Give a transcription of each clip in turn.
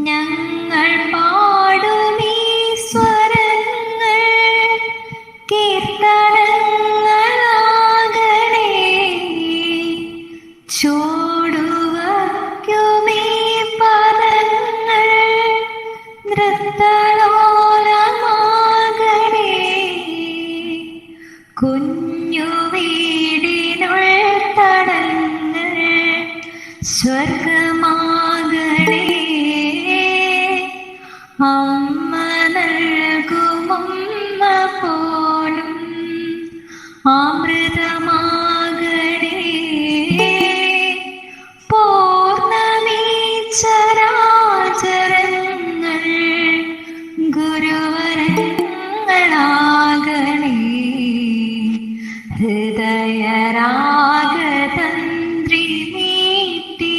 ഞങ്ങൾ പാടുമീ സ്വരങ്ങൾ കീർത്തനങ്ങളാകണേ. ചൂടുവയ്ക്കുമീ പദങ്ങൾ നൃത്തലോലമാകണേ. കുഞ്ഞു വീടിനുൾ തടങ്ങൾ സ്വർഗമാകണേ. അമ്മ നൽകുമമ്മ പോലും അമൃതമാകണേ. പൂർണ്ണമീ ചരാചരങ്ങൾ ഗുരുവരങ്ങളാകണേ. ഹൃദയരാഗതന്ത്രി നീട്ടി.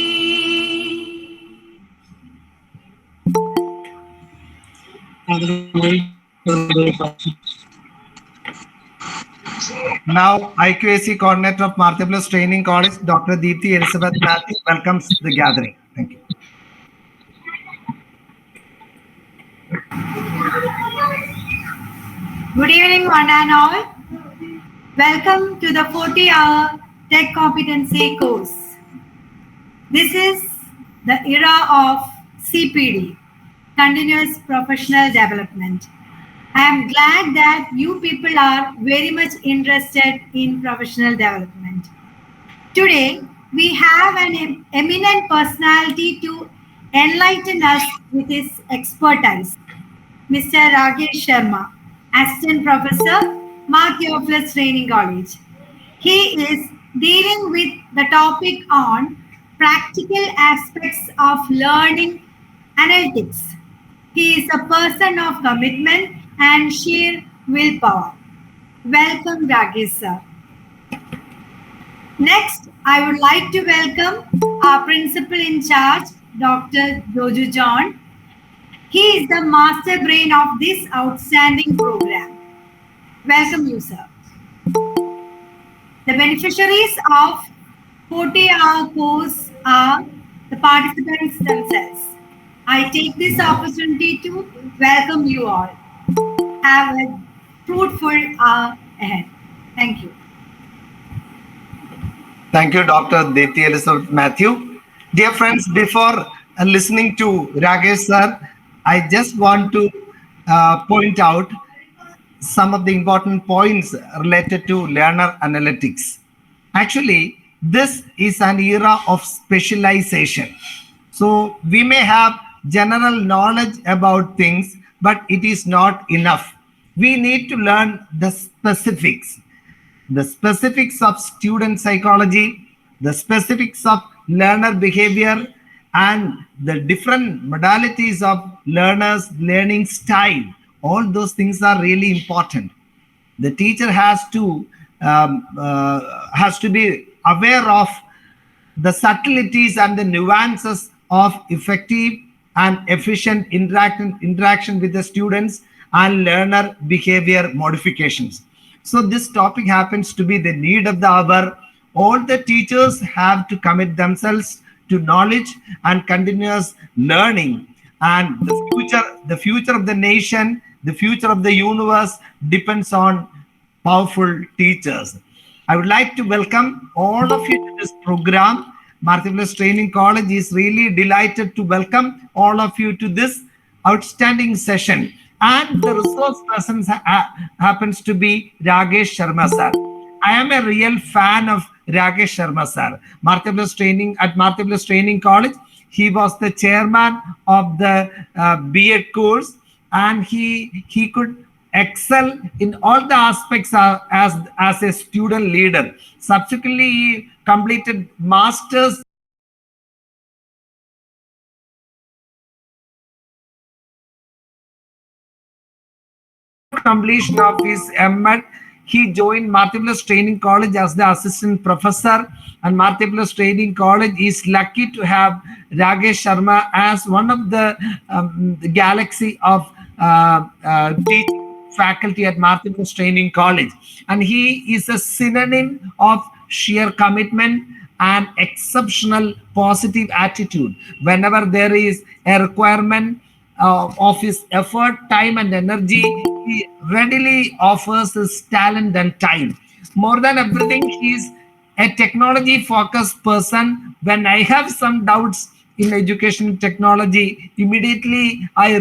Now, IQAC coordinator of Marthaplus Training College, Dr. Deepthi Elizabeth Matthew, welcomes the gathering. Thank you. Good evening, one and all. Welcome to the 40-hour Tecompetency course. This is the era of CPD, Continuous Professional Development. I am glad that you people are very much interested in professional development. Today, we have an eminent personality to enlighten us with his expertise, Mr. Rakesh Sharma, Assistant Professor, Tecompetency Training College. He is dealing with the topic on practical aspects of learning analytics. He is a person of commitment and sheer willpower. Welcome, Rakesh sir. Next, I would like to welcome our principal in charge, Dr. Joju John. He is the master brain of this outstanding program. Welcome you, sir. The beneficiaries of 40-hour course are the participants themselves. I take this opportunity to welcome you all. Have a fruitful hour ahead. Thank you. Thank you, Dr. Deepthi Elizabeth Matthew. Dear friends, before listening to Rakesh sir, I just want to point out some of the important points related to learner analytics. Actually, this is an era of specialization. So we may have general knowledge about things, but it is not enough. We need to learn the specifics of student psychology, the specifics of learner behavior, and the different modalities of learners' learning style. All those things are really important. The teacher has to be aware of the subtleties and the nuances of effective and efficient interaction with the students and learner behavior modifications. So this topic happens to be the need of the hour. All the teachers have to commit themselves to knowledge and continuous learning. And the future of the nation, the future of the universe depends on powerful teachers. I would like to welcome all of you to this program. Marthaplus Training College is really delighted to welcome all of you to this outstanding session. And the resource person happens to be Rakesh Sharma sir. I am a real fan of Rakesh Sharma sir. Marthaplus Training College, he was the chairman of the B.Ed course, and he could excel in all the aspects as a student leader. Subsequently, he completed masters completion of his M.Ed. He joined Marthaplus Training College as the assistant professor, and Marthaplus Training College is lucky to have Rakesh Sharma as one of the galaxy of teaching faculty at Marthaplus Training College. And he is a synonym of sheer commitment an exceptional positive attitude. Whenever there is a requirement of his effort, time, and energy, he readily offers his talent and time. More than everything, he is a technology focused person. When I have some doubts in education technology, immediately I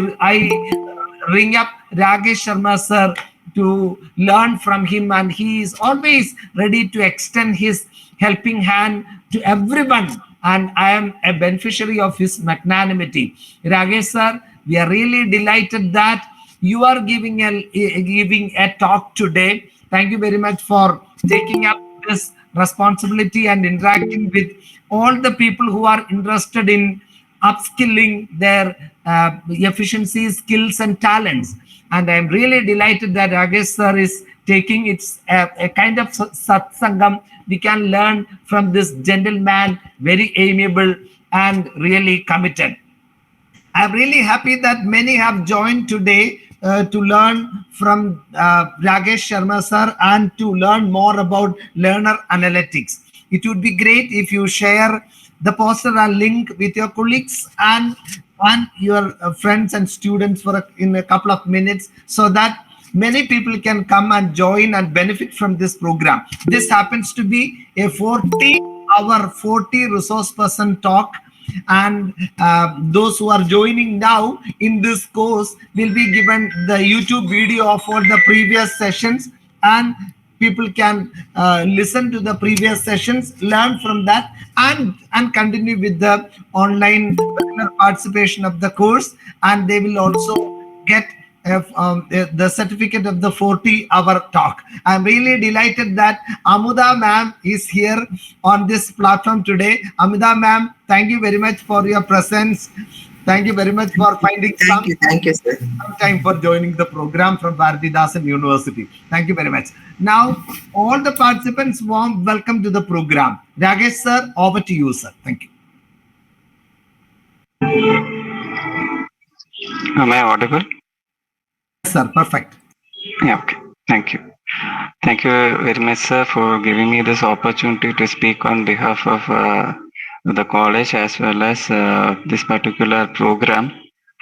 ring up Rakesh Sharma sir to learn from him, and he is always ready to extend his helping hand to everyone. And I am a beneficiary of his magnanimity. Rakesh sir, we are really delighted that you are giving a talk today. Thank you very much for taking up this responsibility and interacting with all the people who are interested in upskilling their efficiency, skills, and talents. And I'm really delighted that Rakesh sir is taking its a kind of satsangam. We can learn from this gentleman, very amiable and really committed. I'm really happy that many have joined today to learn from Rakesh Sharma sir and to learn more about learner analytics. It would be great if you share the poster and link with your colleagues and your friends and students in a couple of minutes so that many people can come and join and benefit from this program. This happens to be a 40-hour, 40 resource person talk, and those who are joining now in this course will be given the YouTube video of all the previous sessions, and people can listen to the previous sessions, learn from that, and continue with the online participation of the course, and they will also get the certificate of the 40-hour talk. I'm really delighted that Amuda ma'am is here on this platform today. Amuda ma'am, thank you very much for your presence. Thank you very much for finding Thank you, sir. some time for joining the program from Bharatidasan University. Thank you very much. Now, all the participants, warm welcome to the program. Rakesh sir, over to you, sir. Thank you. Am I audible? Yes, sir. Perfect. Yeah, okay. Thank you. Thank you very much, sir, for giving me this opportunity to speak on behalf of the college as well as this particular program,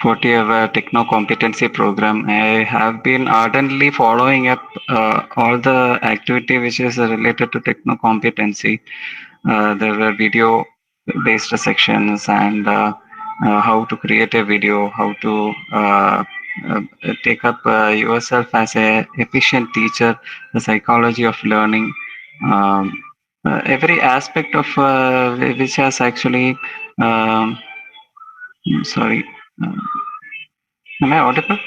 40-hour Techno Competency program. I have been ardently following up all the activity which is related to Techno Competency. There were video based sections and how to create a video, how to uh, take up yourself as a efficient teacher, the psychology of learning, um, every aspect of which has actually um, sorry, uh, am I audible?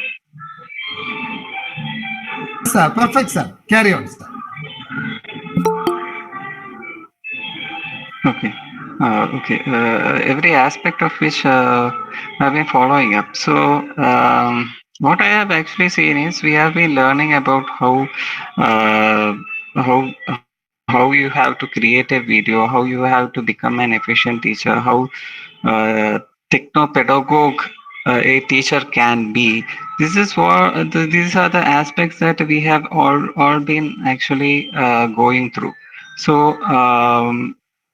Yes, sir. Perfect, sir. Carry on, sir. Okay. Every aspect of which I've been following up. So, what I have actually seen is we have been learning about uh, how you have to create a video, how you have to become an efficient teacher, how uh, techno-pedagogue a teacher can be. This is what these are the aspects that we have all been actually going through. So.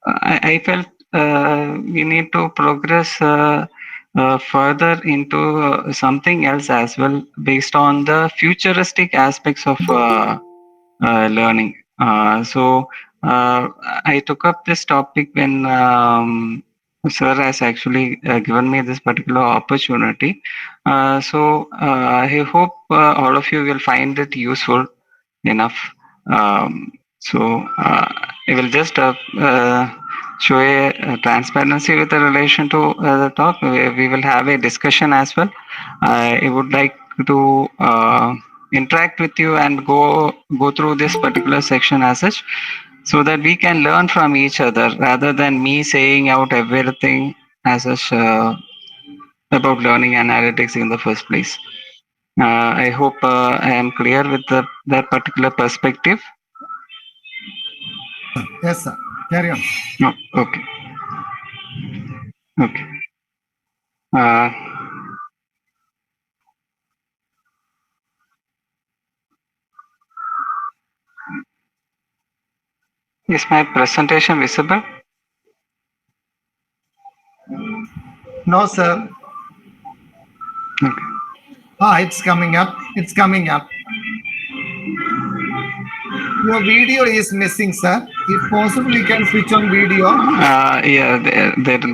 I felt we need to progress further into something else as well based on the futuristic aspects of learning. So I took up this topic when Sir has actually given me this particular opportunity. I hope all of you will find it useful enough. So I will just show a transparency with the relation to the talk. We will have a discussion as well. I would like to interact with you and go through this particular section as such, so that we can learn from each other rather than me saying out everything as such about learning analytics in the first place. I hope I am clear with that particular perspective. Yes, sir. Carry on. No, okay, okay. Uh, is my presentation visible? No, sir. Okay. It's coming up. It's coming up. Your video is missing, sir. If possible, you can switch on video. Yeah,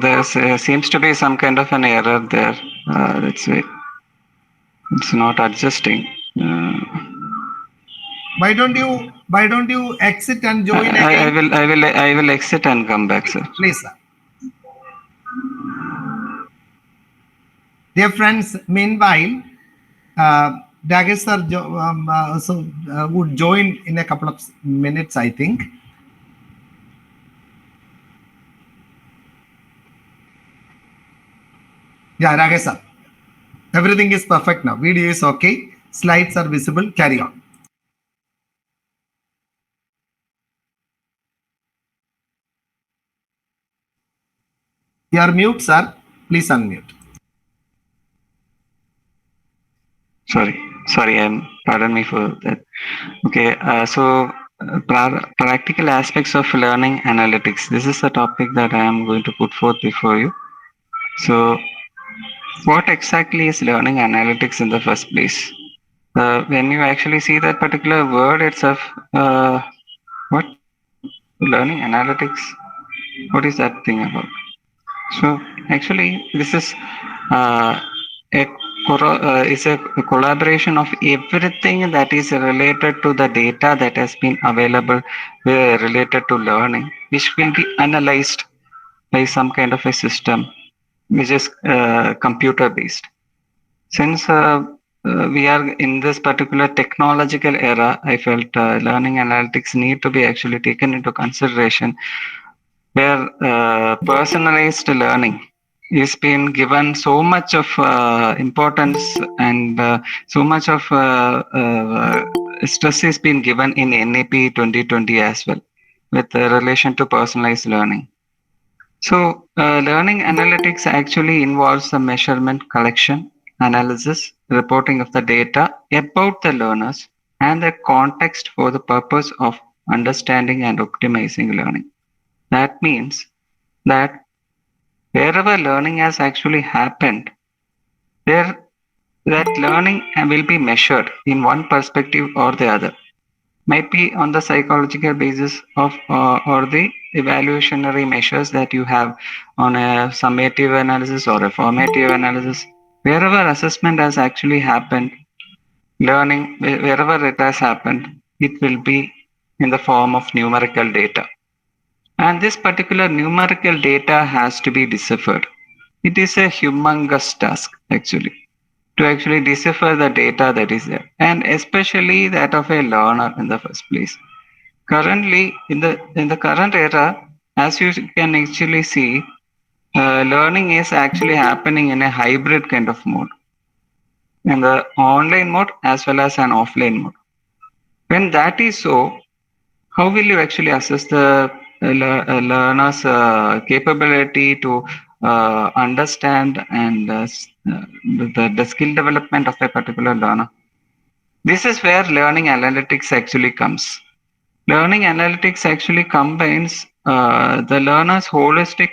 there seems to be some kind of an error there. That's why it's not adjusting. Uh, Why don't you exit and I, join I again? will I will I will exit and come back, sir. Please, sir. Dear friends, meanwhile, Rakesh sir would join in a couple of minutes, I think. Yeah, Rakesh sir. Everything is perfect now. Video is okay. Slides are visible. Carry on. You are mute, sir. Please unmute. Sorry, pardon me for that. Okay, practical aspects of learning analytics. This is the topic that I am going to put forth before you. So, what exactly is learning analytics in the first place? When you actually see that particular word itself, what learning analytics? What is that thing about? So actually, this is uh, is a collaboration of everything that is related to the data that has been available related to learning, which will be analyzed by some kind of a system, which is computer based. Since we are in this particular technological era, I felt learning analytics need to be actually taken into consideration, where personalized learning is being given so much of importance, and so much of stress is being given in NAP 2020 as well, with relation to personalized learning. So, learning analytics actually involves the measurement, collection, analysis, reporting of the data about the learners and the context for the purpose of understanding and optimizing learning. That means that wherever learning has actually happened, there that learning will be measured in one perspective or the other. Might be on the psychological basis of or the evaluationary measures that you have on a summative analysis or a formative analysis. Wherever assessment has actually happened, learning wherever it has happened, it will be in the form of numerical data. And this particular numerical data has to be deciphered. It is a humongous task actually to actually decipher the data that is there, and especially that of a learner in the first place. Currently, in the current era, as you can actually see, learning is actually happening in a hybrid kind of mode, in the online mode as well as an offline mode. When that is so, how will you actually assess the learner's capability to understand and the skill development of a particular learner? This is where learning analytics actually comes. Learning analytics actually combines the learner's holistic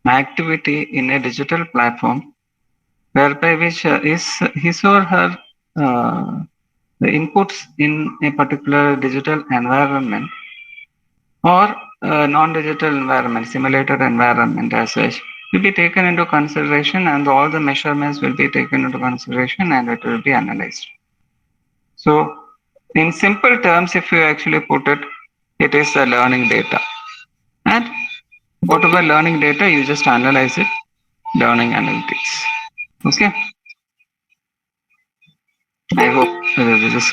activity in a digital platform, whereby which is his or her uh, the inputs in a particular digital environment or non-digital environment, simulated environment as such, will be taken into consideration, and all the measurements will be taken into consideration and it will be analyzed. So, in simple terms, if you actually put it, it is the learning data. And whatever learning data, you just analyze it, learning analytics. Okay, I hope this is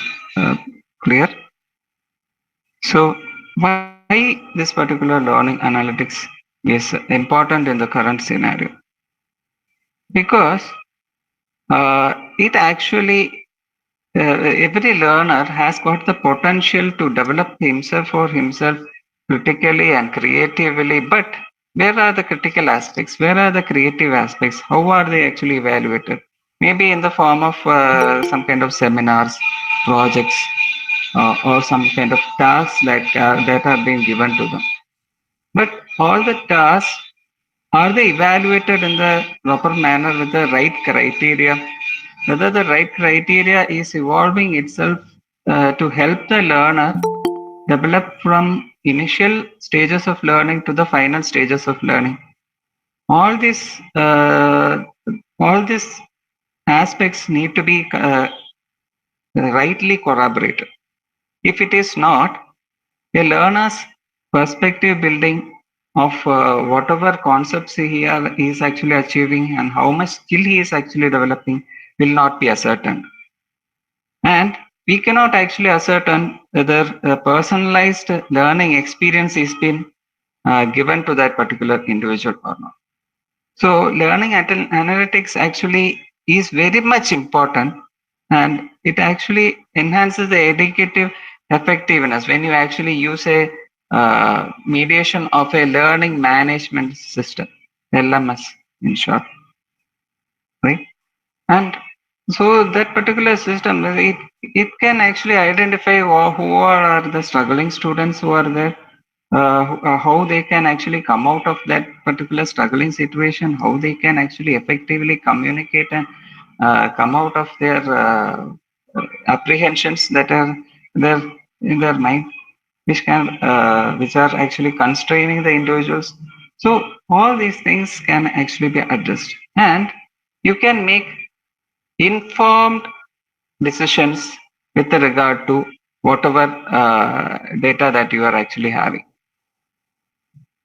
clear. So, why this particular learning analytics is important in the current scenario? Because it actually every learner has got the potential to develop himself or himself critically and creatively, but where are the critical aspects, where are the creative aspects, how are they actually evaluated? Maybe in the form of some kind of seminars, projects, or some kind of tasks that are being given to them. But all the tasks are they evaluated in the proper manner with the right criteria? Whether the right criteria is evolving itself to help the learner develop from initial stages of learning to the final stages of learning. All these all these aspects need to be rightly corroborated. If it is not, a learner's perspective building of whatever concepts he is actually achieving and how much skill he is actually developing will not be ascertained. And we cannot actually ascertain whether a personalized learning experience is been given to that particular individual or not. So learning analytics actually is very much important, and it actually enhances the educative effectiveness when you actually use a mediation of a learning management system, LMS in short, right? And so that particular system, it can actually identify who are the struggling students who are there, how they can actually come out of that particular struggling situation, how they can actually effectively communicate and come out of their apprehensions that are there in their mind, which are actually constraining the individuals. So all these things can actually be addressed, and you can make informed decisions with regard to whatever data that you are actually having.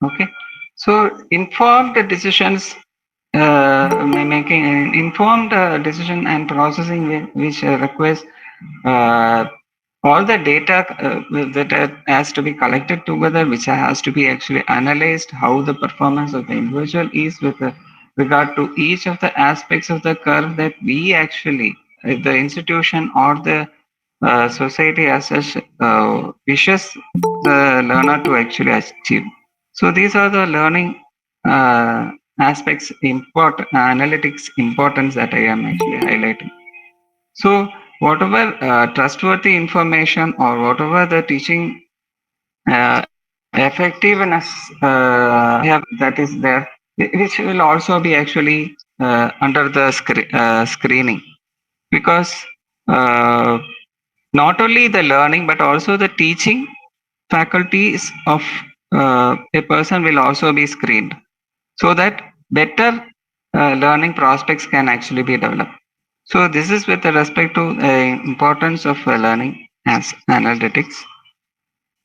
Okay, so informed decisions, making an informed decision and processing which requires uh, all the data that has to be collected together, which has to be actually analyzed, how the performance of the individual is with regard to each of the aspects of the curve that we actually, the institution or the society as such, wishes the learner to actually achieve. So these are the learning aspects, analytics importance that I am actually highlighting. So whatever trustworthy information or whatever the teaching effectiveness have that is there, which will also be actually under the screening, because uh, not only the learning but also the teaching faculties of a person will also be screened so that better learning prospects can actually be developed. So this is with respect to importance of learning as analytics.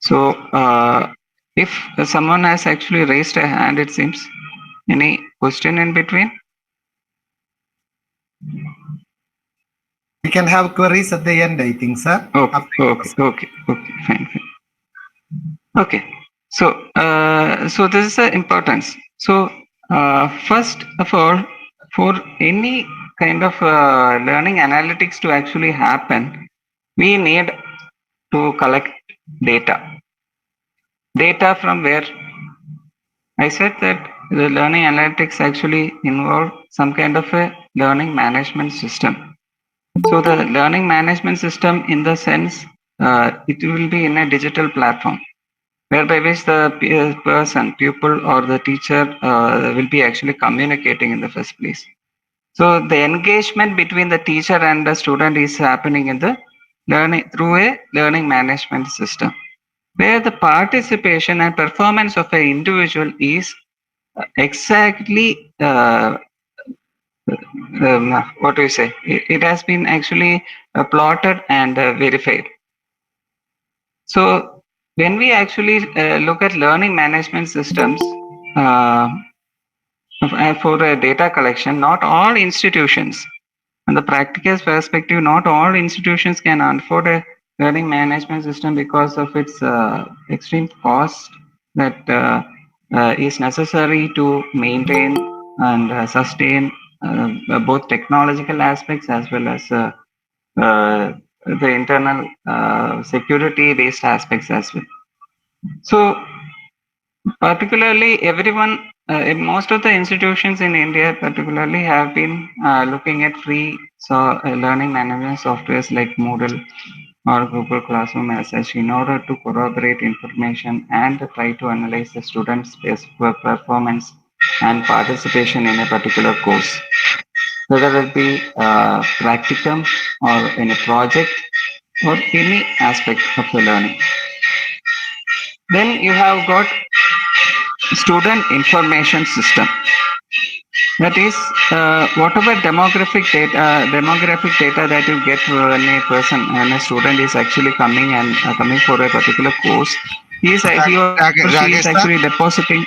So if someone has actually raised a hand, it seems. Any question in between? We can have queries at the end, I think, sir. Okay, fine. Okay, so this is the importance. So first of all, for any kind of learning analytics to actually happen, we need to collect data. Data from where? I said that the learning analytics actually involve some kind of a learning management system. So the learning management system, in the sense, it will be in a digital platform, whereby which the pupil or the teacher will be actually communicating in the first place. So the engagement between the teacher and the student is happening in the learning through a learning management system, where the participation and performance of an individual is exactly what do you say? It has been actually plotted and verified. So when we actually look at learning management systems uh, for data collection, not all institutions, from the practical perspective, not all institutions can afford a learning management system because of its extreme cost that is necessary to maintain and sustain both technological aspects as well as uh, the internal security based aspects as well. So particularly everyone, in most of the institutions in India particularly have been looking at free learning management softwares like Moodle or Google Classroom as such in order to corroborate information and try to analyze the students' performance and participation in a particular course, whether it be practicum or in a project or any aspect of the learning. Then you have got student information system. That is, whatever demographic data that you get when a person and a student is actually coming and coming for a particular course, he or she is actually Rakesh sir, depositing.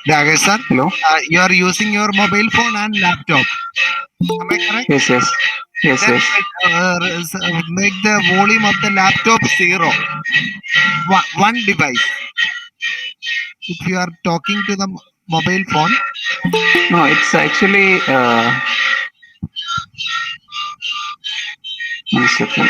Rakesh sir, Hello. you are using your mobile phone and laptop. Am I correct? Yes, yes, yes, Then yes. make the volume of the laptop zero. One device. If you are talking to the mobile phone, No, it's actually one second.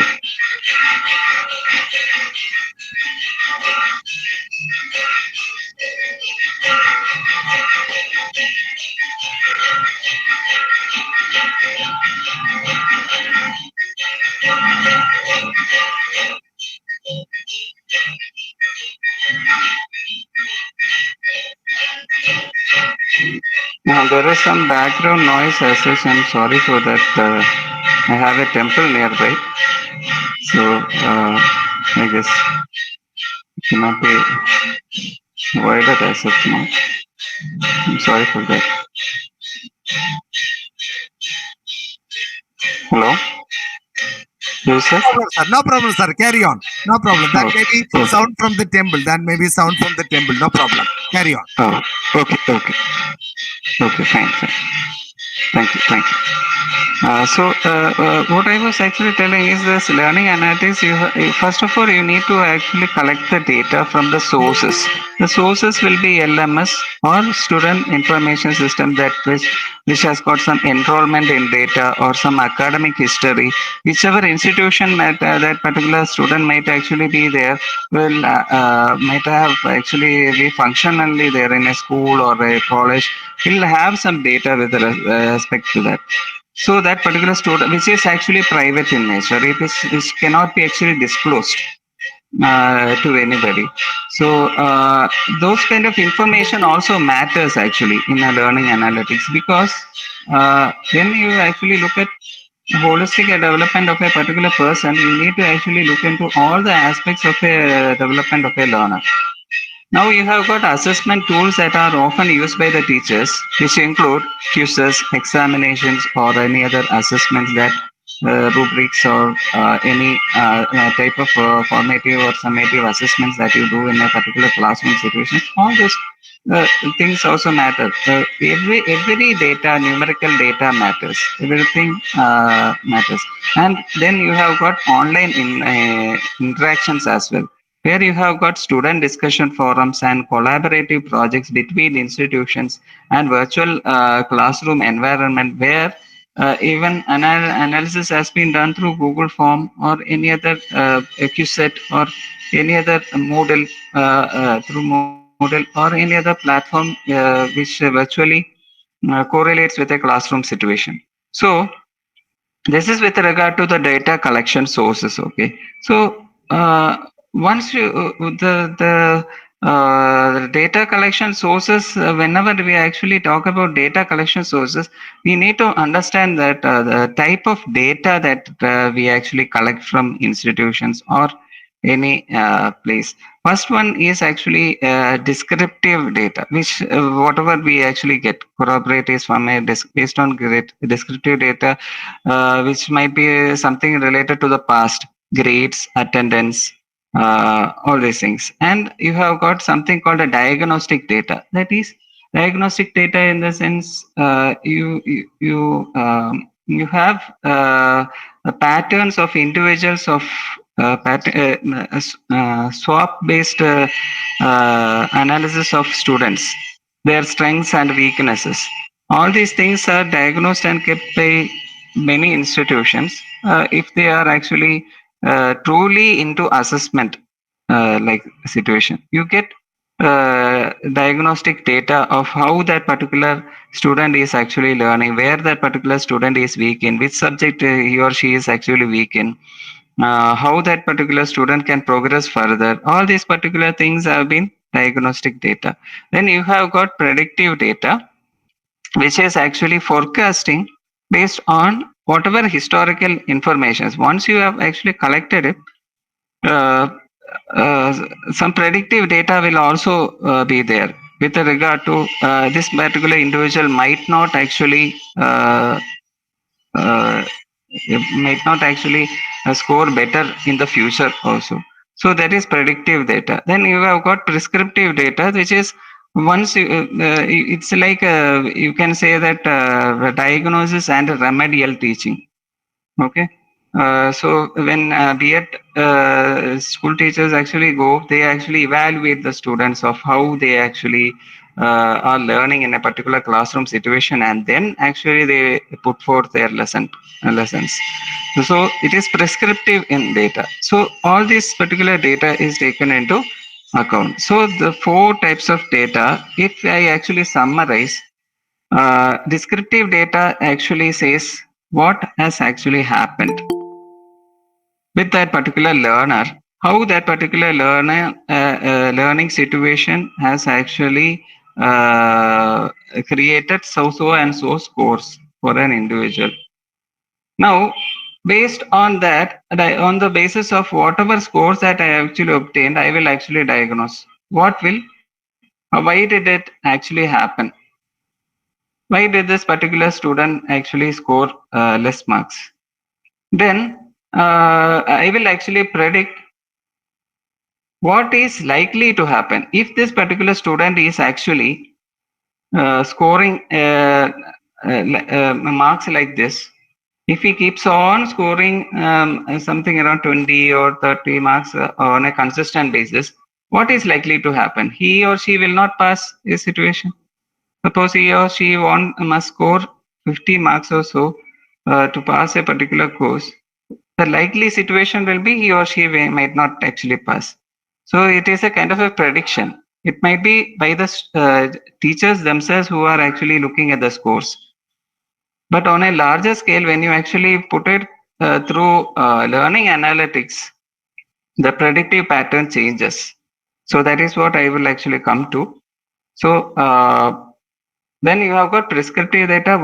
Now there is some background noise as such. I'm sorry for that. I have a temple nearby, so I guess it cannot be avoided as such now. I'm sorry for that. Hello, Joseph. no problem, sir. Carry on. No problem. That may Okay, be okay. sound from the temple. That may be sound from the temple. No problem. Carry on. Oh, okay, okay, okay. Fine, fine. Thank you, thank you. What I was actually telling is this learning analytics. First of all, you need to actually collect the data from the sources. The sources will be LMS or student information system which has got some enrollment in data or some academic history. Whichever institution that particular student might actually be there will might have actually be functionally there in a school or a college. Will have some data with respect to that. So that particular student, which is actually private in nature, it cannot be actually disclosed to anybody. So those kind of information also matters actually in a learning analytics, because when you actually look at holistic development of a particular person, you need to actually look into all the aspects of a development of a learner. Now you have got assessment tools that are often used by the teachers, which include quizzes, examinations, or any other assessments that rubrics or any type of formative or summative assessments that you do in a particular classroom situation. All those uh, things also matter. Every data, numerical data matters. Everything matters. And then you have got online interactions as well, where you have got student discussion forums and collaborative projects between institutions and virtual classroom environment, where even analysis has been done through Google Form or any other QSET or any other model through Moodle or any other platform which virtually correlates with a classroom situation. So this is with regard to the data collection sources. Okay, so once you the data collection sources, whenever we actually talk about data collection sources, we need to understand that the type of data that we actually collect from institutions or any place. First one is actually descriptive data, which whatever we actually get corroborate is from based on descriptive data, which might be something related to the past, grades, attendance, all these things. And you have got something called a diagnostic data. That is diagnostic data in the sense you have patterns of individuals of swap based analysis of students, their strengths and weaknesses. All these things are diagnosed and kept by many institutions if they are actually truly into assessment like situation. You get diagnostic data of how that particular student is actually learning, where that particular student is weak in, which subject he or she is actually weak in, how that particular student can progress further. All these particular things have been diagnostic data. Then you have got predictive data, which is actually forecasting based on whatever historical information. Once you have actually collected it, uh, some predictive data will also be there with regard to this particular individual uh, might not actually score better in the future also. So that is predictive data. Then you have got prescriptive data, which is once it's like you can say that diagnosis and remedial teaching. Okay. So when B.Ed school teachers actually go, they actually evaluate the students of how they actually are learning in a particular classroom situation, and then actually they put forth their lessons. So it is prescriptive in data. So all this particular data is taken into account. So the four types of data, if I actually summarize, descriptive data actually says what has actually happened with that particular learner, how that particular learning situation has actually created so and so scores for an individual. Now, based on that, on the basis of whatever scores that I actually obtained, I will actually diagnose why did it actually happen? Why did this particular student actually score less marks? Then I will actually predict what is likely to happen if this particular student is actually scoring marks like this. If he keeps on scoring something around 20 or 30 marks on a consistent basis, what is likely to happen? He or she will not pass this situation. Suppose he or she must score 50 marks or so to pass a particular course. The likely situation will be he or she might not actually pass. So it is a kind of a prediction. It might be by the teachers themselves who are actually looking at the scores. But on a larger scale, when you actually put it through learning analytics, the predictive pattern changes. So that is what I will actually come to. So then you have got prescriptive data.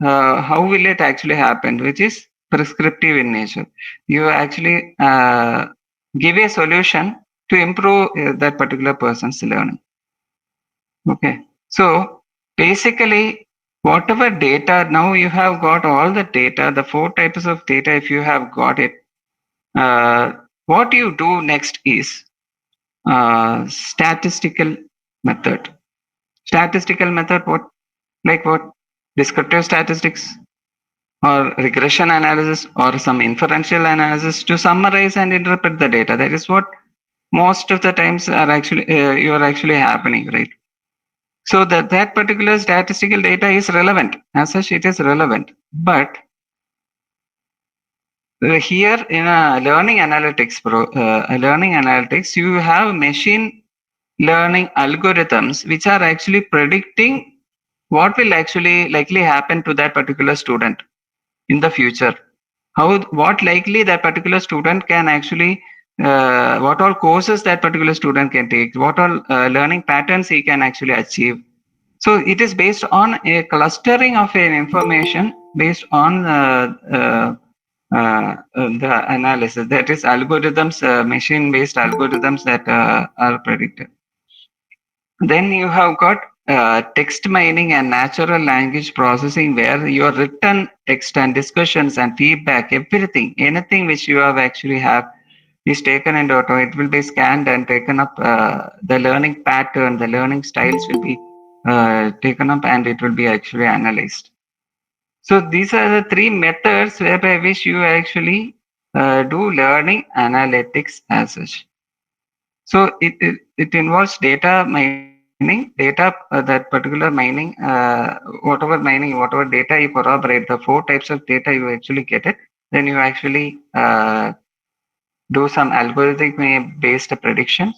How will it actually happen? Which is prescriptive in nature. You actually give a solution to improve that particular person's learning. Okay. So basically, whatever data, now you have got all the data, the four types of data, if you have got it, uh, what you do next is statistical method. Statistical method, what? Like what? Descriptive statistics or regression analysis or some inferential analysis to summarize and interpret the data. That is what most of the times are actually you are actually happening, right? So that particular statistical data is relevant. As such, it is relevant. But here in a learning analytics, you have machine learning algorithms which are actually predicting what will actually likely happen to that particular student in the future. What likely that particular student can actually what all courses that particular student can take, what all learning patterns he can actually achieve. So it is based on a clustering of an information based on the analysis, that is algorithms, machine based algorithms that are predicted. Then you have got text mining and natural language processing, where your written text and discussions and feedback, everything, anything which you have actually have is taken into account. It will be scanned and taken up. The learning pattern, the learning styles will be taken up, and it will be actually analyzed. So these are the three methods whereby which you actually do learning analytics as such. So it involves data mining, that particular mining, whatever data you corroborate, the four types of data you actually get it. Then you actually do some algorithmic based predictions,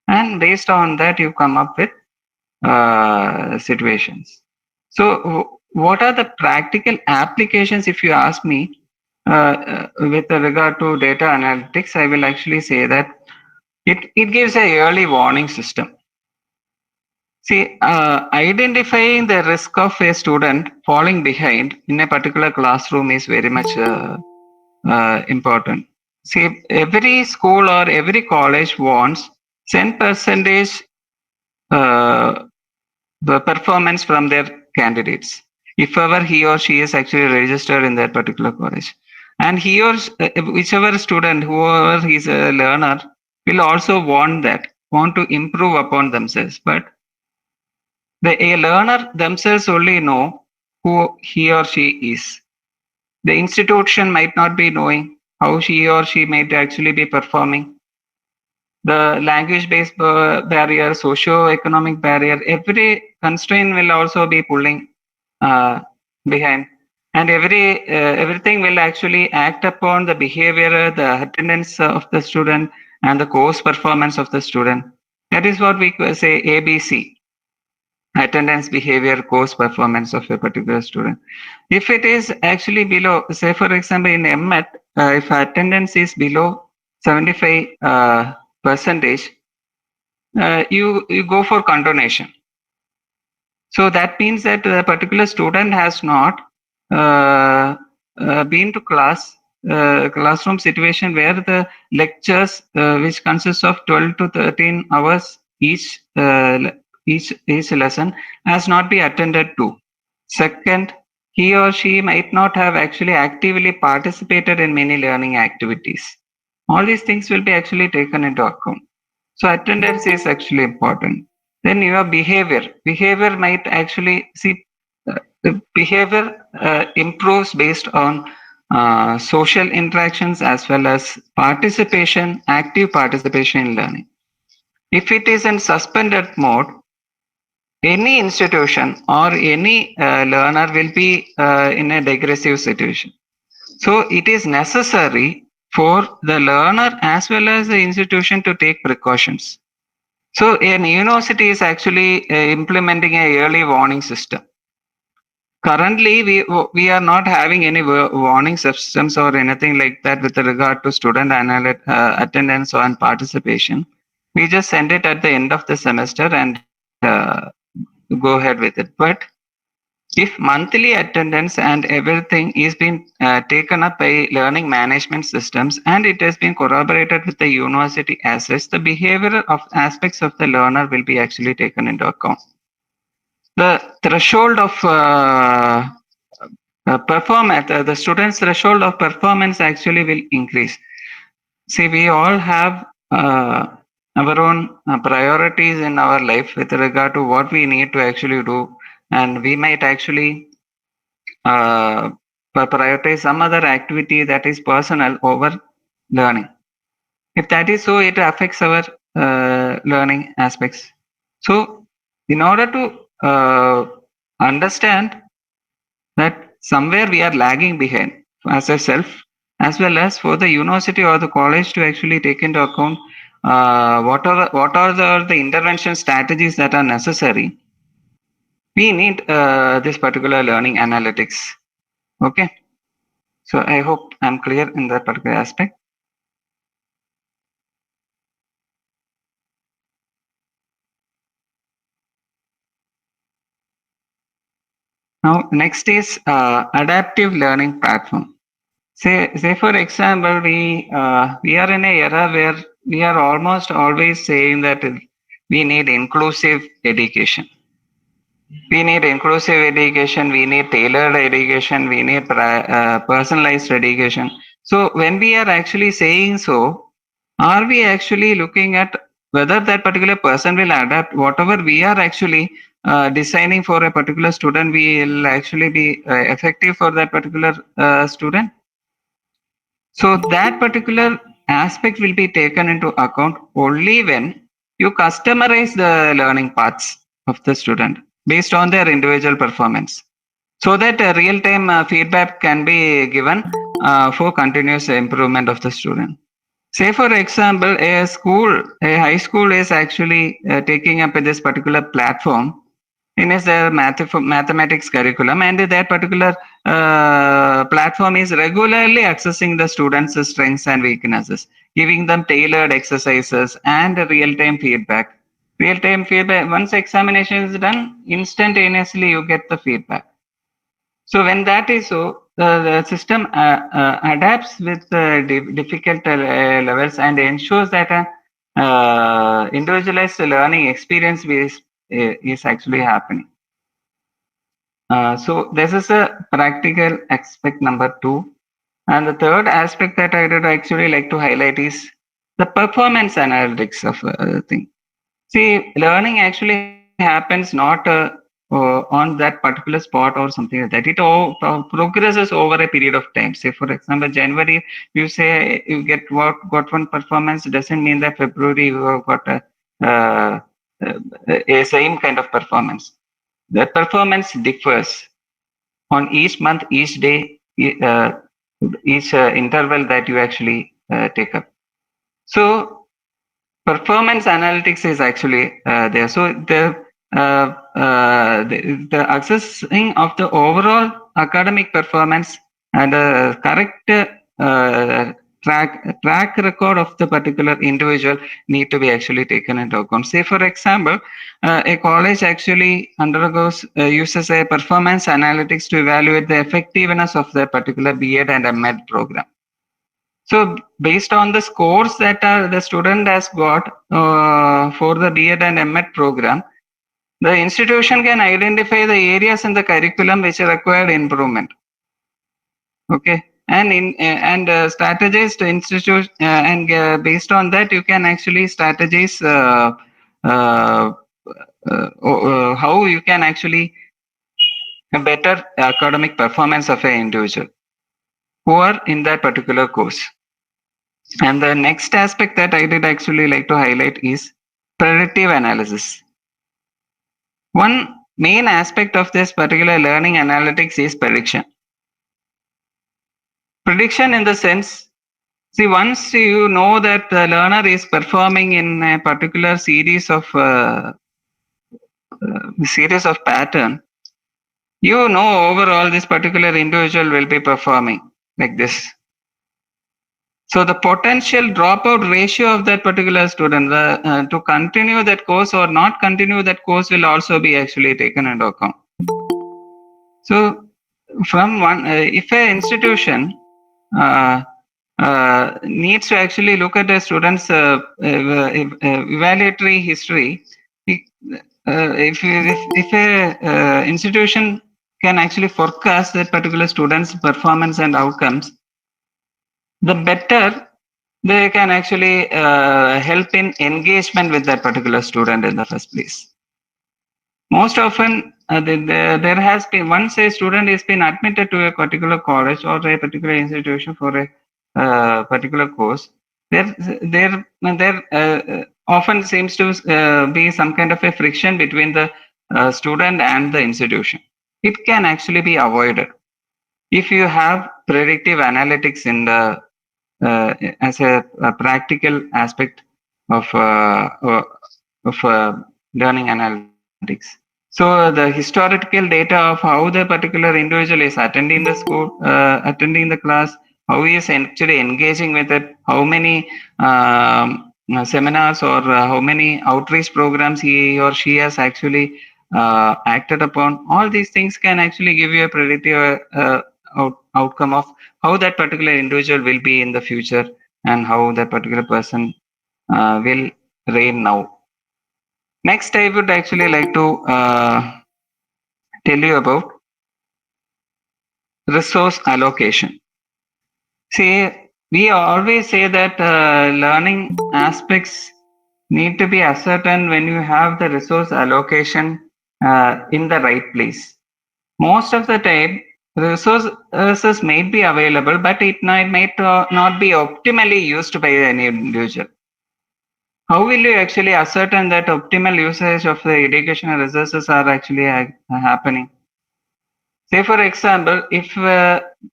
and based on that you come up with situations. So what are the practical applications, if you ask me, with regard to data analytics? I will actually say that it gives a early warning system. See, identifying the risk of a student falling behind in a particular classroom is very much important. See, every school or every college wants 10 percentage uh, the performance from their candidates, if ever he or she is actually registered in that particular college. And he or whichever student, whoever is a learner, will also want to improve upon themselves. But a learner themselves only know who he or she is. The institution might not be knowing how she or she might actually be performing. The language based barrier, socio-economic barrier, every constraint will also be pulling uh, behind. And everything will actually act upon the behavior, the attendance of the student, and the course performance of the student. That is what we say ABC: attendance, behavior, course performance of a particular student. If it is actually below, say for example in MET, if attendance is below 75 percentage, you go for condonation. So that means that the particular student has not uh, been to classroom situation where the lectures, which consists of 12 to 13 hours each lesson, has not been attended to. Second, he or she might not have actually actively participated in many learning activities. All these things will be actually taken into account. So attendance is actually important. Then your behavior might actually see, the behavior improves based on social interactions as well as participation, active participation in learning. If it is in suspended mode, any institution or any learner will be in a digressive situation. So it is necessary for the learner as well as the institution to take precautions. So an university is actually implementing a early warning system. Currently, we are not having any warning systems or anything like that with regard to student attendance and participation. We just send it at the end of the semester and go ahead with it. But if monthly attendance and everything is being taken up by learning management systems and it has been corroborated with the university assets, the behavioral of aspects of the learner will be actually taken into account. The threshold of performance, the student's threshold of performance actually will increase. See, we all have our own priorities in our life with regard to what we need to actually do, and we might actually uh, prioritize some other activity that is personal over learning. If that is so, it affects our learning aspects. So, in order to understand that somewhere we are lagging behind as a self, as well as for the university or the college to actually take into account what are the intervention strategies that are necessary, we need this particular learning analytics. Okay. So I hope I'm clear in that particular aspect. Now, next is adaptive learning platform. Say for example, we are in a era where we are almost always saying that we need inclusive education. We need inclusive education. We need tailored education. We need personalized education. So when we are actually saying so, are we actually looking at whether that particular person will adapt whatever we are actually designing for a particular student will actually be effective for that particular student? So that particular aspect will be taken into account only when you customize the learning paths of the student based on their individual performance, so that real-time feedback can be given for continuous improvement of the student. Say for example, a high school is actually taking up this particular platform in its mathematics curriculum, and that particular platform is regularly accessing the students' strengths and weaknesses, giving them tailored exercises and real-time feedback Real-time feedback. Once examination is done, instantaneously you get the feedback. So when that is so, the system adapts with difficult levels and ensures that individualized learning experience is actually happening. So this is a practical aspect number two. And the third aspect that I would actually like to highlight is the performance analytics of the thing. See, learning actually happens not on that particular spot or something like that. It all progresses over a period of time. Say, for example, January, you say you got one performance doesn't mean that February you have got a same kind of performance. The performance differs on each month, each day, each interval that you actually take up. So performance analytics is actually there. So the assessing of the overall academic performance and correct track record of the particular individual need to be actually taken into account. Say for example, a college actually undergoes uses a performance analytics to evaluate the effectiveness of the particular B.Ed and M.Ed program. So based on the scores that the student has got for the B.Ed and M.Ed program, the institution can identify the areas in the curriculum which require improvement. Okay, and strategize to institute and based on that you can actually strategize how you can actually a better academic performance of an individual who are in that particular course. And the next aspect that I did actually like to highlight is predictive analysis. One main aspect of this particular learning analytics is prediction. Prediction in the sense, see, once you know that the learner is performing in a particular series of pattern, you know overall this particular individual will be performing like this. So the potential dropout ratio of that particular student to continue that course or not continue that course will also be actually taken into account. So from one, if a institution uh, needs to actually look at a student's evaluatory history, if a institution can actually forecast that particular student's performance and outcomes, the better they can actually help in engagement with that particular student in the first place. Most often, there has been, once a student has been admitted to a particular college or a particular institution for a particular course, there often seems to be some kind of a friction between the student and the institution. It can actually be avoided if you have predictive analytics in the as a practical aspect of learning analytics. So the historical data of how the particular individual is attending the school, attending the class, how he is actually engaging with it, how many seminars or how many outreach programs he or she has actually acted upon. All these things can actually give you a predictive outcome of how that particular individual will be in the future and how that particular person will reign now. Next, I would actually like to tell you about resource allocation. See, we always say that learning aspects need to be ascertained when you have the resource allocation in the right place. Most of the time, resources may be available, but it might not be optimally used by any individual. How will you actually ascertain that optimal usage of the educational resources are actually happening? Say, for example, if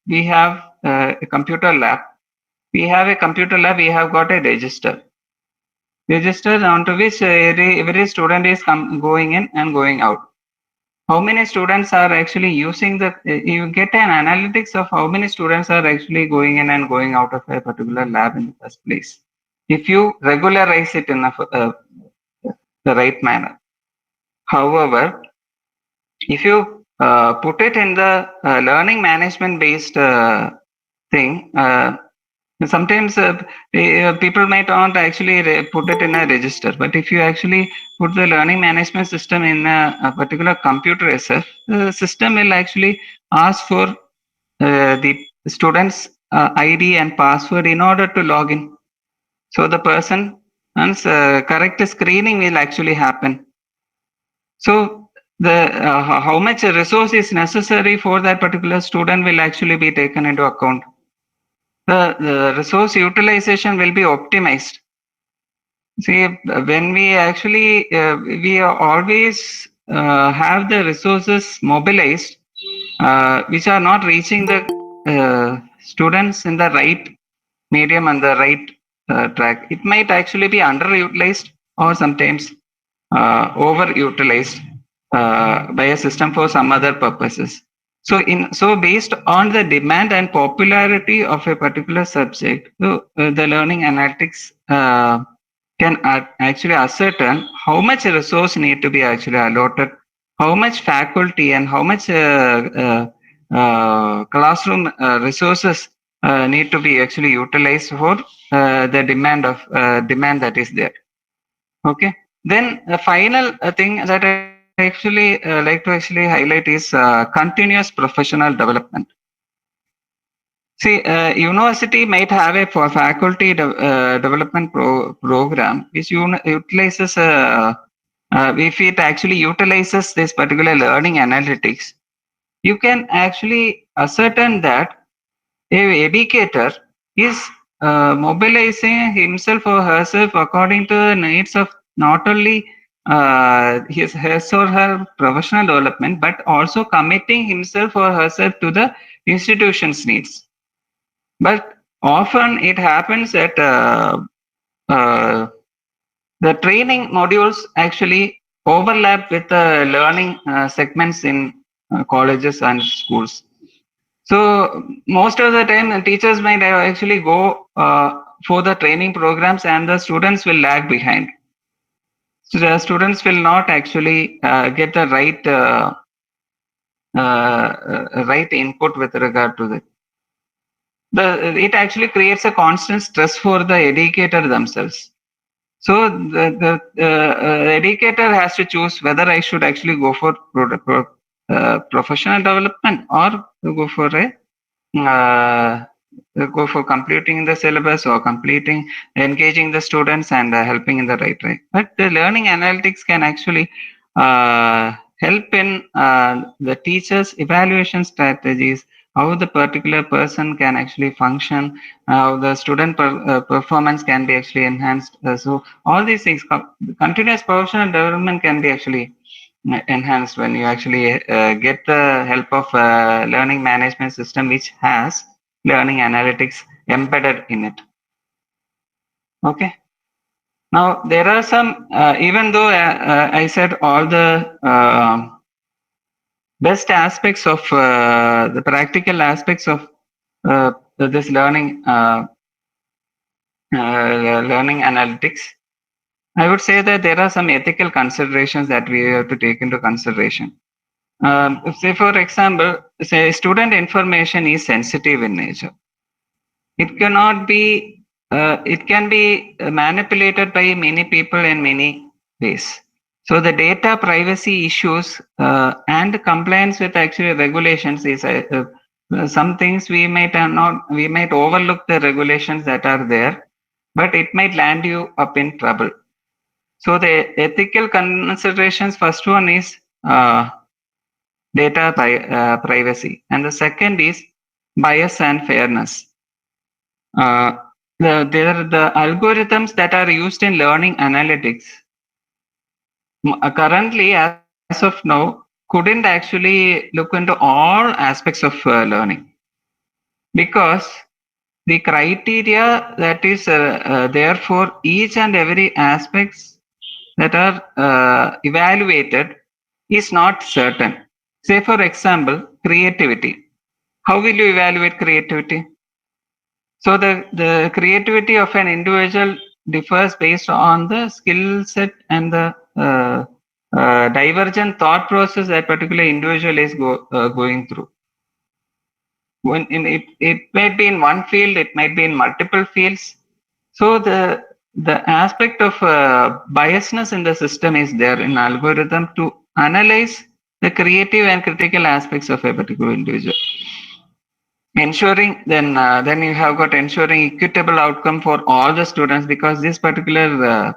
we have a computer lab, we have got a register onto which every student is going in and going out. How many students are actually using you get an analytics of how many students are actually going in and going out of a particular lab in the first place. If you regularize it enough, the right manner. However, if you put it in the learning management based thing, sometimes people might not actually put it in a register, but if you actually put the learning management system in a particular computer SF, the system will actually ask for the student's ID and password in order to log in. So the person's correct screening will actually happen. So the how much resource is necessary for that particular student will actually be taken into account. The resource utilization will be optimized. See, when we actually we are always have the resources mobilized, which are not reaching the students in the right medium and the right track. It might actually be underutilized or sometimes overutilized by a system for some other purposes. So based on the demand and popularity of a particular subject, the learning analytics can actually ascertain how much resource need to be actually allotted, how much faculty and how much classroom resources need to be actually utilized for the demand that is there. Okay. Then the final thing that I actually like to actually highlight is continuous professional development. See, university might have a faculty development program which utilizes, if it actually utilizes this particular learning analytics, you can actually ascertain that a educator is mobilizing himself or herself according to the needs of not only his or her professional development, but also committing himself or herself to the institution's needs. But often it happens that uh, the training modules actually overlap with the learning segments in colleges and schools. So most of the time, the teachers might actually go for the training programs, and the students will lag behind. So the students will not actually get the right input with regard to that. It actually creates a constant stress for the educator themselves. So the educator has to choose whether I should actually go for professional development or go for a uh, go for completing the syllabus or completing engaging the students and helping in the right way. But the learning analytics can actually help in the teachers evaluation strategies, how the particular person can actually function, how the student performance can be actually enhanced. So all these things, continuous professional development can be actually enhanced when you actually get the help of a learning management system which has learning analytics embedded in it. Okay. Now there are some, even though I said all the best aspects of the practical aspects of this learning analytics, I would say that there are some ethical considerations that we have to take into consideration. Say, for example, say student information is sensitive in nature. It cannot be, it can be manipulated by many people in many ways. So the data privacy issues and compliance with actually regulations is some things we might not, we might overlook the regulations that are there, but it might land you up in trouble. So the ethical considerations, first one is data privacy, and the second is bias and fairness. Uh, there are the algorithms that are used in learning analytics. Currently, as of now, couldn't actually look into all aspects of learning because the criteria that is there for each and every aspects that are evaluated is not certain. Say, for example, creativity. How will you evaluate creativity? So the creativity of an individual differs based on the skill set and the divergent thought process that particular individual is going through. It might be in one field, it might be in multiple fields. So the aspect of biasness in the system is there in algorithm to analyze the creative and critical aspects of a particular individual. Ensuring then you have got ensuring equitable outcome for all the students, because this particular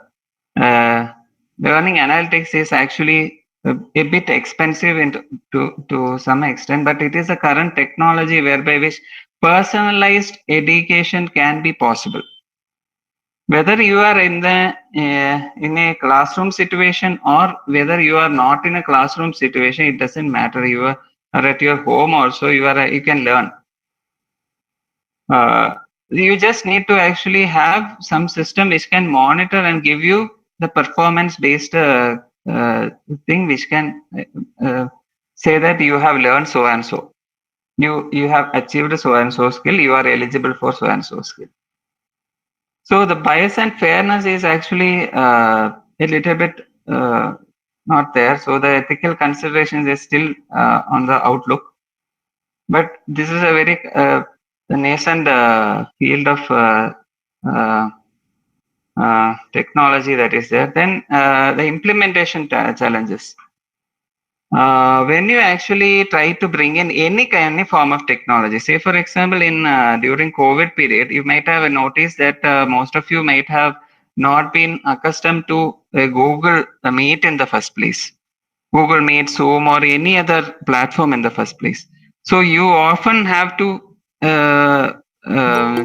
learning analytics is actually a bit expensive to some extent, but it is a current technology whereby which personalized education can be possible. Whether you are in a classroom situation or whether you are not in a classroom situation, it doesn't matter. You are at your home also. You can learn. You just need to actually have some system which can monitor and give you the performance based thing which can say that you have learned so and so. You have achieved so and so skill. You are eligible for so and so skill. So the bias and fairness is actually a little bit not there. So the ethical considerations is still on the outlook. But this is a very nascent field of uh, technology that is there. Then the implementation challenges. When you actually try to bring in any form of technology, say for example, in during COVID period, you might have noticed that most of you might have not been accustomed to Google Meet in the first place. Google Meet, Zoom, or any other platform in the first place. So you often have to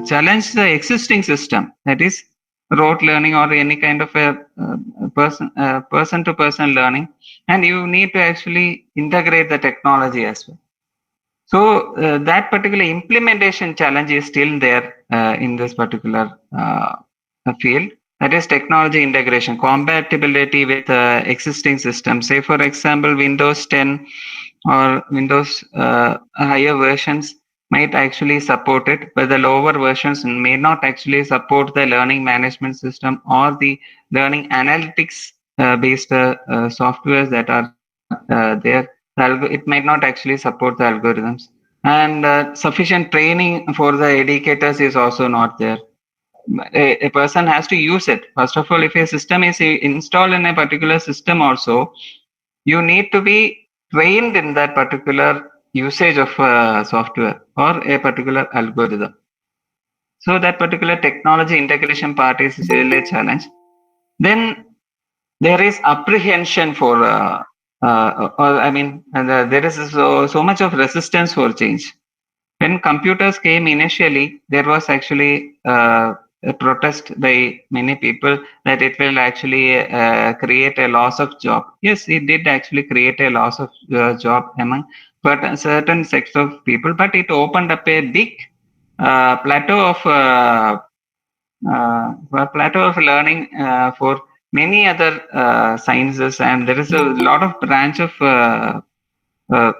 challenge the existing system, that is rote learning or any kind of a person to person learning, and you need to actually integrate the technology as well. So that particular implementation challenge is still there in this particular field. That is technology integration, compatibility with existing systems. Say, for example, Windows 10 or Windows higher versions might actually support it, but the lower versions may not actually support the learning management system or the learning analytics based softwares that are there. It might not actually support the algorithms, and sufficient training for the educators is also not there. A person has to use it. First of all, if a system is installed in a particular system also, you need to be trained in that particular usage of software or a particular algorithm. So that particular technology integration part is really a challenge. Then there is apprehension for, or I mean, there is so much of resistance for change. When computers came initially, there was actually a protest by many people that it will actually create a loss of job. Yes, it did actually create a loss of job among but a certain sects of people, but it opened up a big plateau of learning for many other sciences, and there is a lot of branch of uh,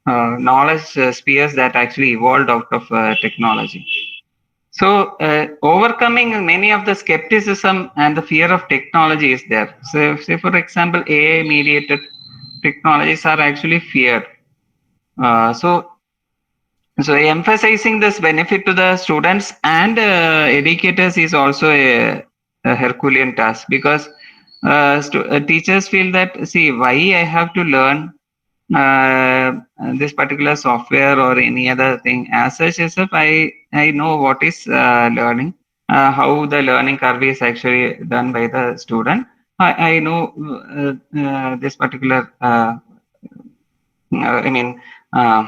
knowledge spheres that actually evolved out of technology. So, overcoming many of the skepticism and the fear of technology is there. So, say for example, AI mediated technologies are actually feared. So, emphasizing this benefit to the students and educators is also a Herculean task, because teachers feel that, see, why I have to learn uh, this particular software or any other thing as such, as if I know what is learning, how the learning curve is actually done by the student. I know this particular I mean uh,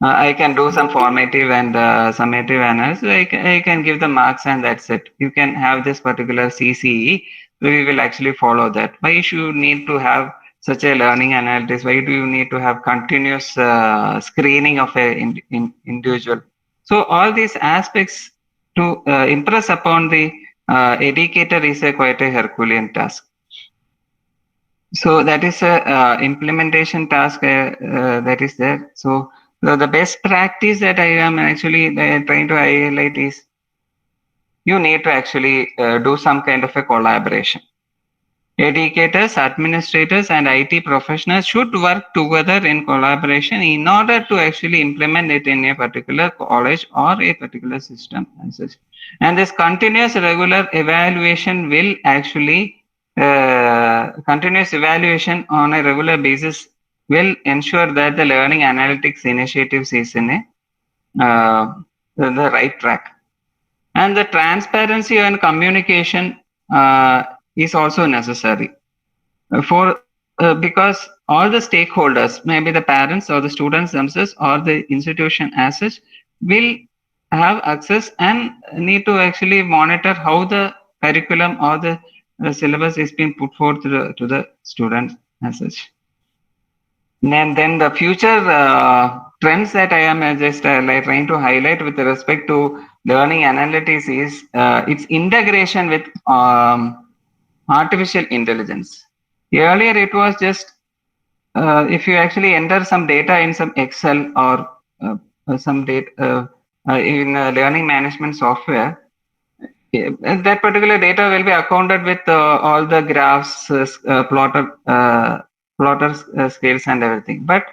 I can do some formative and summative analysis. I can give the marks and that's it. You can have this particular CCE. We will actually follow that. Why should you need to have such a learning analytics? Why do you need to have continuous screening of a individual? So all these aspects to impress upon the educator is a quite a Herculean task. So that is a implementation task that is there. So the best practice that I am actually trying to highlight is you need to actually do some kind of a collaboration. Educators, administrators, and IT professionals should work together in collaboration in order to actually implement it in a particular college or a particular system as such. And this continuous regular evaluation will actually, continuous evaluation on a regular basis will ensure that the learning analytics initiatives is in the right track. And the transparency and communication is also necessary for because all the stakeholders, maybe the parents or the students themselves or the institution as such, will have access and need to actually monitor how the curriculum or the syllabus is being put forth to the students as such. And then the future trends that I am just like trying to highlight with respect to learning analytics is its integration with artificial intelligence. Earlier, it was just if you actually enter some data in some Excel or some data in learning management software, that particular data will be accounted with all the graphs, plotter scales, and everything. But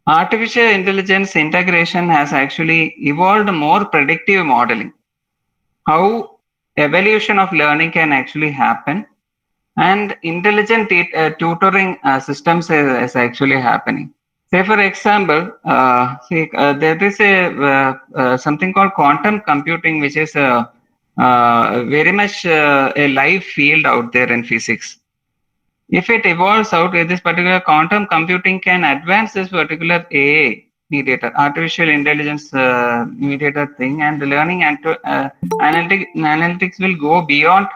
artificial intelligence integration has actually evolved more predictive modeling. How evolution of learning can actually happen, and intelligent tutoring systems is actually happening. Say, for example, there is a something called quantum computing, which is very much a live field out there in physics. If it evolves out, this particular quantum computing can advance this particular AI mediator, artificial intelligence mediator thing, and the learning and analytics will go beyond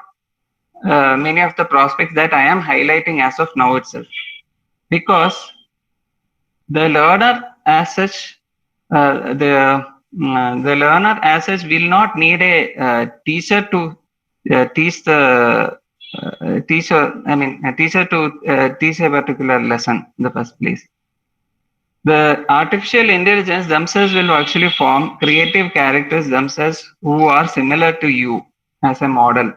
many of the prospects that I am highlighting as of now itself. Because the learner as such, the learner as such will not need a teacher to teach the teacher. I mean, a teacher to teach a particular lesson in the first place. The artificial intelligence themselves will actually form creative characters themselves who are similar to you as a model,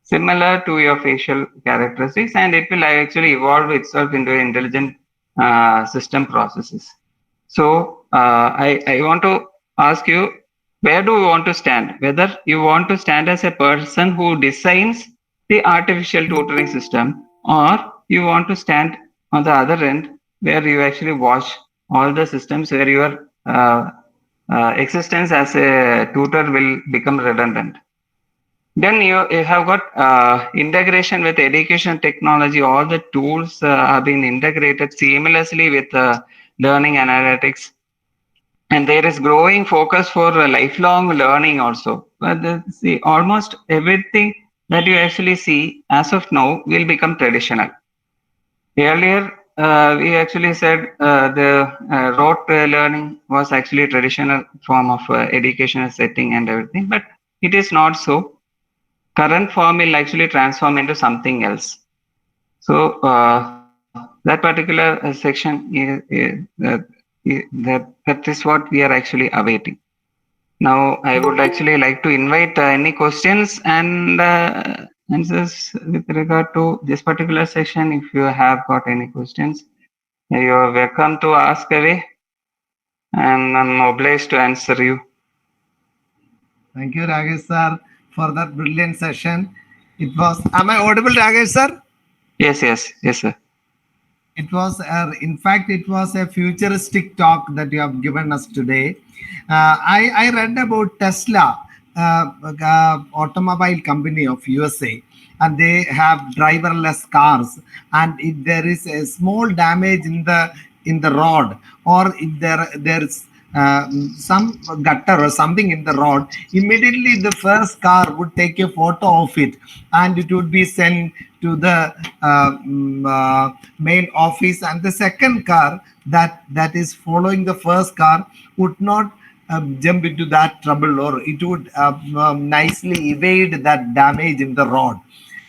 similar to your facial characteristics, and it will actually evolve itself into intelligent system processes. So I want to ask you, where do you want to stand? Whether you want to stand as a person who designs the artificial tutoring system, or you want to stand on the other end where you actually watch all the systems where your existence as a tutor will become redundant. Then you have got integration with education technology. All the tools have been integrated seamlessly with learning analytics, and there is growing focus for lifelong learning also. But see, almost everything that you actually see as of now will become traditional. Earlier, we actually said the rote learning was actually a traditional form of educational setting and everything, but it is not so. Current form will actually transform into something else. So that particular section that is what we are actually awaiting. Now, I would actually like to invite any questions and answers with regard to this particular section. If you have got any questions, you are welcome to ask away, and I'm obliged to answer you. Thank you, Rakesh sir, for that brilliant session. It was. Am I audible, Rakesh sir? Yes, sir. It was, in fact, it was a futuristic talk that you have given us today. I read about Tesla, automobile company of USA, and they have driverless cars. And if there is a small damage in the road, or if there's some gutter or something in the road, immediately the first car would take a photo of it, and it would be sent to the main office, and the second car that is following the first car would not jump into that trouble, or it would nicely evade that damage in the road.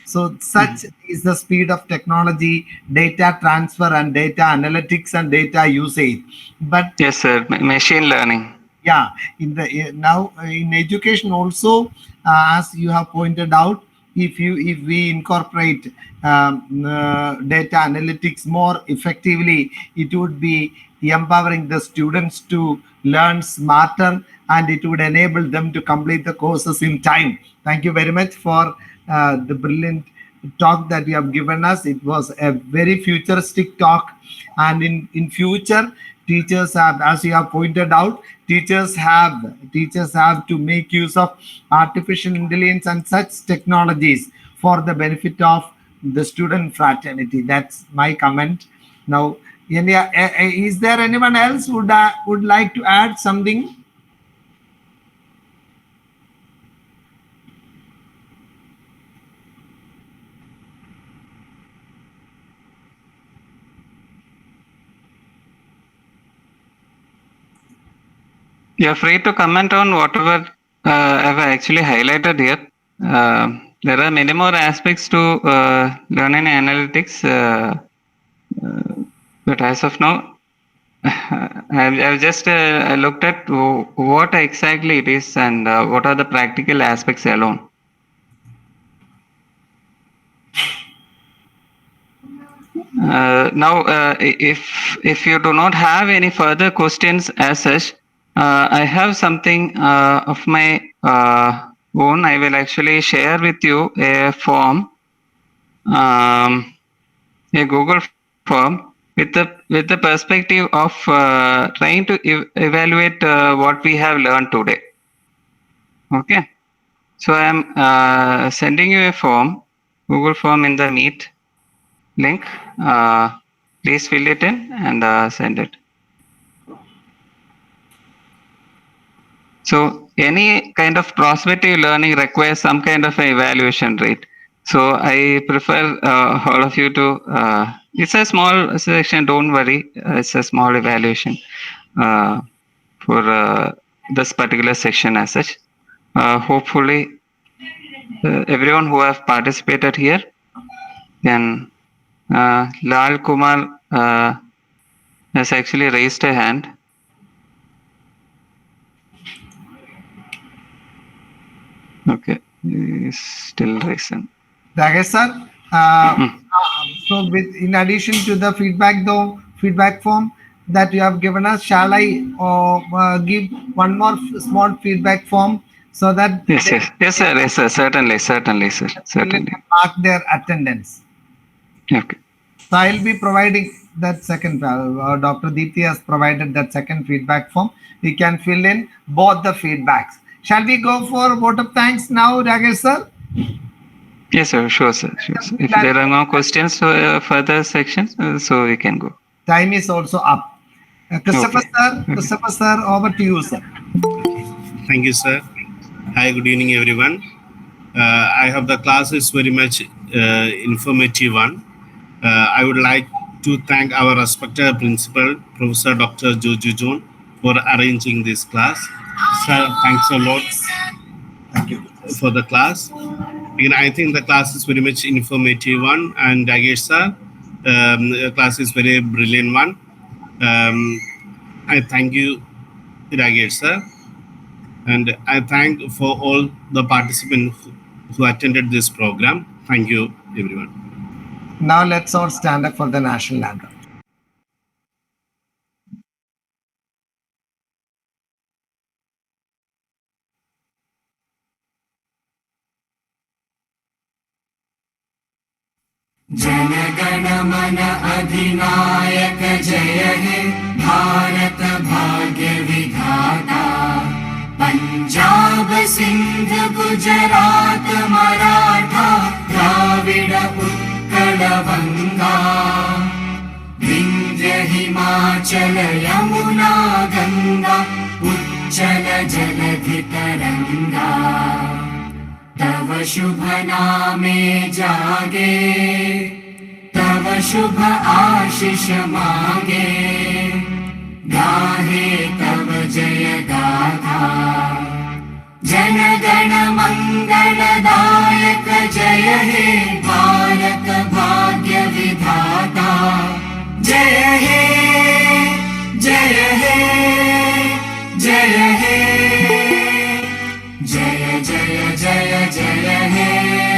So such is the speed of technology, data transfer, and data analytics and data usage. But Yes, sir. Machine learning. yeah, in the now in education also, as you have pointed out, if we incorporate data analytics more effectively, it would be empowering the students to learn smarter, and it would enable them to complete the courses in time. Thank you very much for the brilliant talk that you have given us. It was a very futuristic talk, and in future, teachers have, as you have pointed out, teachers have to make use of artificial intelligence and such technologies for the benefit of the student fraternity. That's my comment. Now, is there anyone else would like to add something? You're free to comment on whatever I've actually highlighted here. There are many more aspects to learning analytics, but as of now, I've just looked at what exactly it is and what are the practical aspects alone. Now, if you do not have any further questions as such, I have something of my own. I will actually share with you a form, a Google form with the perspective of trying to evaluate what we have learned today. Okay, so I am sending you a form, Google form in the Meet link. Please fill it in and send it. So any kind of prospective learning requires some kind of an evaluation rate. So I prefer all of you to, it's a small section, don't worry, it's a small evaluation for this particular section as such. Hopefully everyone who have participated here can, Lal Kumar has actually raised a hand. Okay, he's still raising. Rakesh sir, so in addition to the feedback form that you have given us, shall I give one more small feedback form so that yes, sir, certainly, sir, certainly. mark their attendance. Okay. So I'll be providing that second. Dr. Deepthi has provided that second feedback form. We can fill in both the feedbacks. Shall we go for vote of thanks now, Rakesh sir? Yes, sir. Sure, sir. If there are no questions for further sections, so we can go. Time is also up. Christopher sir, over to you, sir. Thank you, sir. Hi, good evening, everyone. I hope the class is very much informative one. I would like to thank our respected principal, Professor Dr. Joju John, for arranging this class. Sir, thanks a lot. Thank you for the class. Again, I think the class is very much informative one, and Rakesh sir, the class is very brilliant one. I thank you, Rakesh sir, and I thank for all the participants who attended this program. Thank you, everyone. Now let's all stand up for the national anthem. जनगण मन अधिनायक जय हे भारत भाग्य विधाता पंजाब सिंध गुजरात मराठा द्राविड उत्कल बंगा विंध्य हिमाचल यमुना गंगा उच्चल जलधि तरंगा तव शुभ नामे जागे तव शुभ आशीष मांगे गाहे तव जय गाथा जन गण मंगलदायक जय हे भारत भाग्य विधाता जय हे जय हे जय हे जय जय जय जय हे